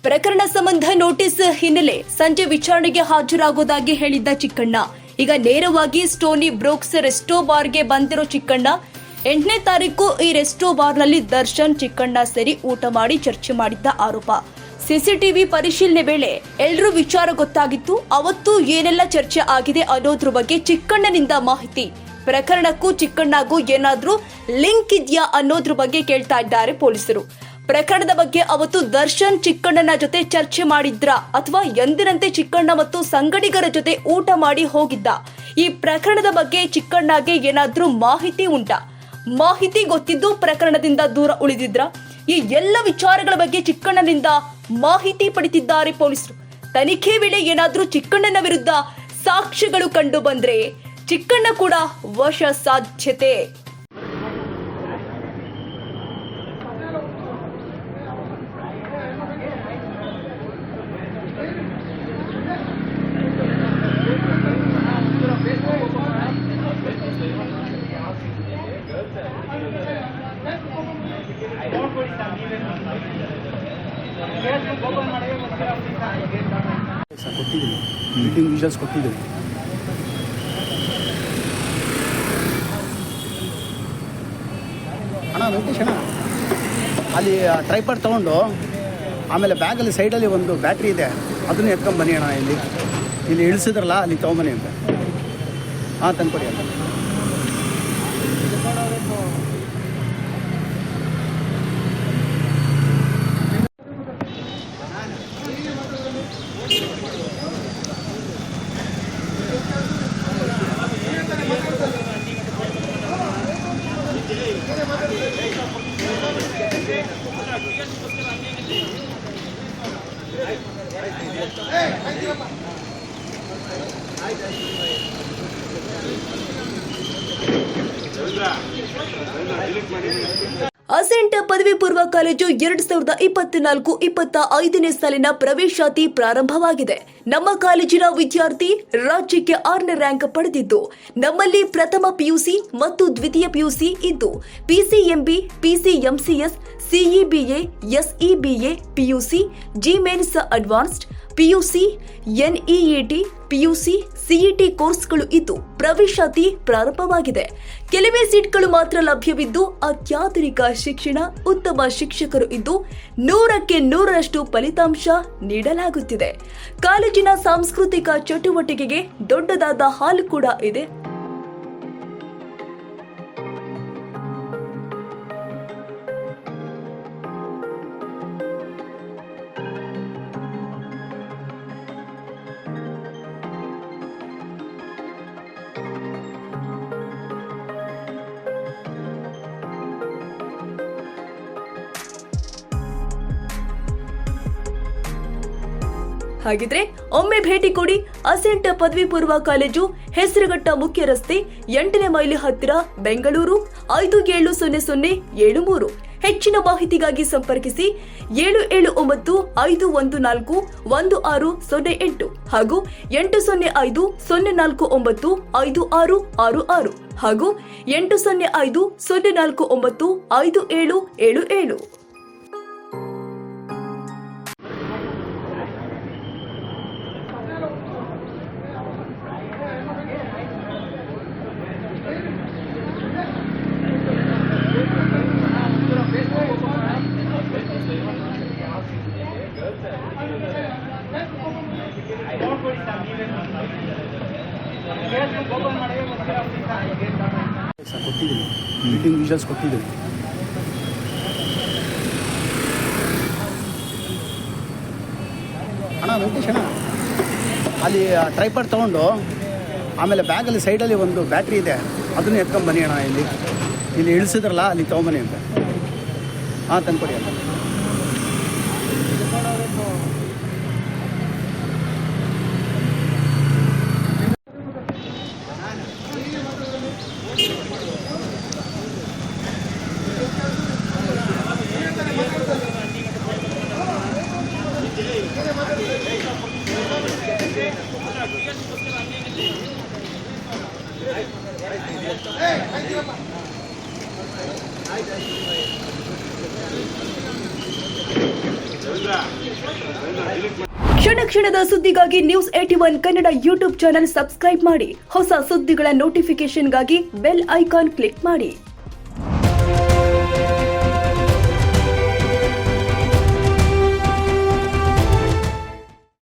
ಪ್ರಕರಣ ಸಂಬಂಧ ನೋಟಿಸ್ ಹಿನ್ನೆಲೆ ಸಂಜೆ ವಿಚಾರಣೆಗೆ ಹಾಜರಾಗುವುದಾಗಿ ಹೇಳಿದ್ದ ಚಿಕ್ಕಣ್ಣ ಈಗ ನೇರವಾಗಿ ಸ್ಟೋನಿ ಬ್ರೋಕ್ಸ್ ರೆಸ್ಟೋ ಬಾರ್ಗೆ ಬಂದಿರೋ ಚಿಕ್ಕಣ್ಣ 8ನೇ ತಾರೀಕು ಈ ರೆಸ್ಟೋ ಬಾರ್ನಲ್ಲಿ ದರ್ಶನ್ ಚಿಕ್ಕಣ್ಣ ಸೇರಿ ಊಟ ಮಾಡಿ ಚರ್ಚೆ ಮಾಡಿದ್ದ ಆರೋಪ. ಸಿಸಿಟಿವಿ ಪರಿಶೀಲನೆ ವೇಳೆ ಎಲ್ಲರೂ ವಿಚಾರ ಗೊತ್ತಾಗಿತ್ತು. ಅವತ್ತು ಏನೆಲ್ಲ ಚರ್ಚೆ ಆಗಿದೆ ಅನ್ನೋದ್ರ ಬಗ್ಗೆ ಚಿಕ್ಕಣ್ಣನಿಂದ ಮಾಹಿತಿ. ಪ್ರಕರಣಕ್ಕೂ ಚಿಕ್ಕಣ್ಣಗೂ ಏನಾದ್ರೂ ಲಿಂಕ್ ಇದೆಯಾ ಅನ್ನೋದ್ರ ಬಗ್ಗೆ ಕೇಳ್ತಾ ಇದ್ದಾರೆ ಪೊಲೀಸರು. ಪ್ರಕರಣದ ಬಗ್ಗೆ ಅವತ್ತು ದರ್ಶನ್ ಚಿಕ್ಕಣ್ಣನ ಜೊತೆ ಚರ್ಚೆ ಮಾಡಿದ್ರಾ ಅಥವಾ ಎಂದಿನಂತೆ ಚಿಕ್ಕಣ್ಣ ಮತ್ತು ಸಂಗಡಿಗರ ಜೊತೆ ಊಟ ಮಾಡಿ ಹೋಗಿದ್ದ? ಈ ಪ್ರಕರಣದ ಬಗ್ಗೆ ಚಿಕ್ಕಣ್ಣಗೆ ಏನಾದ್ರೂ ಮಾಹಿತಿ ಉಂಟಾ? ಮಾಹಿತಿ ಗೊತ್ತಿದ್ದು ಪ್ರಕರಣದಿಂದ ದೂರ ಉಳಿದಿದ್ರ? ಈ ಎಲ್ಲ ವಿಚಾರಗಳ ಬಗ್ಗೆ ಚಿಕ್ಕಣ್ಣನಿಂದ ಮಾಹಿತಿ ಪಡೆದಿದ್ದಾರೆ ಪೊಲೀಸರು. ತನಿಖೆ ವೇಳೆ ಏನಾದ್ರೂ ಚಿಕ್ಕಣ್ಣನ ವಿರುದ್ಧ ಸಾಕ್ಷ್ಯಗಳು ಕಂಡು ಬಂದ್ರೆ ಚಿಕ್ಕಣ್ಣ ಕೂಡ ವಶ ಸಾಧ್ಯತೆ. ಕೊಟ್ಟಿದ್ದೀನಿ, ಮೀಟಿಂಗ್ ವಿಷಲ್ಸ್ ಕೊಟ್ಟಿದ್ದೀನಿ. ಅಣ್ಣ ವೆಂಕಟೇಶ್ ಅಣ್ಣ, ಅಲ್ಲಿ ಟ್ರೈಪಾಡ್ ತೊಗೊಂಡು ಆಮೇಲೆ ಬ್ಯಾಗಲ್ಲಿ ಸೈಡಲ್ಲಿ ಒಂದು ಬ್ಯಾಟ್ರಿ ಇದೆ, ಅದನ್ನು ಎತ್ಕೊಂಬನ್ನಿ ಅಣ್ಣ. ಇಲ್ಲಿ ಇಳಿಸಿದ್ರಲ್ಲ ಅಲ್ಲಿ ತೊಗೊಂಬನ್ನಿ ಅಂತ. ಹಾಂ, ತಂದ್ಕೊಡಿ ಅಂತ. ಅಸೆಂಟ್ ಪದವಿ ಪೂರ್ವ ಕಾಲೇಜು 2024-25ನೇ ಸಾಲಿನ ಪ್ರವೇಶಾತಿ ಪ್ರಾರಂಭವಾಗಿದೆ. ನಮ್ಮ ಕಾಲೇಜಿನ ವಿದ್ಯಾರ್ಥಿ ರಾಜ್ಯಕ್ಕೆ 6ನೇ ರ್ಯಾಂಕ್ ಪಡೆದಿದ್ದು, ನಮ್ಮಲ್ಲಿ ಪ್ರಥಮ ಪಿಯುಸಿ ಮತ್ತು ದ್ವಿತೀಯ ಪಿಯುಸಿ ಇದ್ದು, PCMB, PCMCS, CEBA, SEBA, PUC, JEE Mains advanced, PUC, NEET, PUC, CET ಕೋರ್ಸ್ಗಳು ಇದ್ದು ಪ್ರವೇಶಾತಿ ಪ್ರಾರಂಭವಾಗಿದೆ. ಕೆಲವೇ ಸೀಟ್ಗಳು ಮಾತ್ರ ಲಭ್ಯವಿದ್ದು ಅತ್ಯಾಧುನಿಕ ಶಿಕ್ಷಣ, ಉತ್ತಮ ಶಿಕ್ಷಕರು ಇದ್ದು 100ಕ್ಕೆ 100ರಷ್ಟು ಫಲಿತಾಂಶ ನೀಡಲಾಗುತ್ತಿದೆ. ಕಾಲೇಜಿನ ಸಾಂಸ್ಕೃತಿಕ ಚಟುವಟಿಕೆಗೆ ದೊಡ್ಡದಾದ ಹಾಲ್ ಕೂಡ ಇದೆ. ಹಾಗಿದ್ರೆ ಒಮ್ಮೆ ಭೇಟಿ ಕೊಡಿ. ಅಸೆಂಟ್ ಪದವಿ ಪೂರ್ವ ಕಾಲೇಜು, ಹೆಸರುಘಟ್ಟ ಮುಖ್ಯ ರಸ್ತೆ, 8ನೇ ಮೈಲಿ ಹತ್ತಿರ, ಬೆಂಗಳೂರು 570073. ಹೆಚ್ಚಿನ ಮಾಹಿತಿಗಾಗಿ ಸಂಪರ್ಕಿಸಿ 7795141608 ಹಾಗೂ 80504955666 ಹಾಗೂ 80504955777. ಕೊಟ್ಟಿದ್ದೀನಿ, ಮೀಟಿಂಗ್ ವಿಷಲ್ಸ್ ಕೊಟ್ಟಿದ್ದೀನಿ. ಅಣ್ಣ ವೆಂಕಟೇಶ್ ಅಣ್ಣ, ಅಲ್ಲಿ ಟ್ರೈಪಾಡ್ ತೊಗೊಂಡು ಆಮೇಲೆ ಬ್ಯಾಗಲ್ಲಿ ಸೈಡಲ್ಲಿ ಒಂದು ಬ್ಯಾಟ್ರಿ ಇದೆ, ಅದನ್ನು ಎತ್ಕೊಂಬನ್ನಿ ಅಣ್ಣ. ಇಲ್ಲಿ ಇಳಿಸಿದ್ರಲ್ಲ ಅಲ್ಲಿ ತೊಗೊಂಬನ್ನಿ ಅಂತ. ಹಾಂ, ತಂದ್ಕೊಡಿ ಅಂತ. ಕ್ಷಣ ಕ್ಷಣದ ಸುದ್ದಿಗಾಗಿ News81 Kannada YouTube channel subscribe ಮಾಡಿ. ಹೊಸ ಸುದ್ದಿಗಳ ನೋಟಿಫಿಕೇಶನ್ಗಾಗಿ ಬೆಲ್ ಐಕಾನ್ ಕ್ಲಿಕ್ ಮಾಡಿ.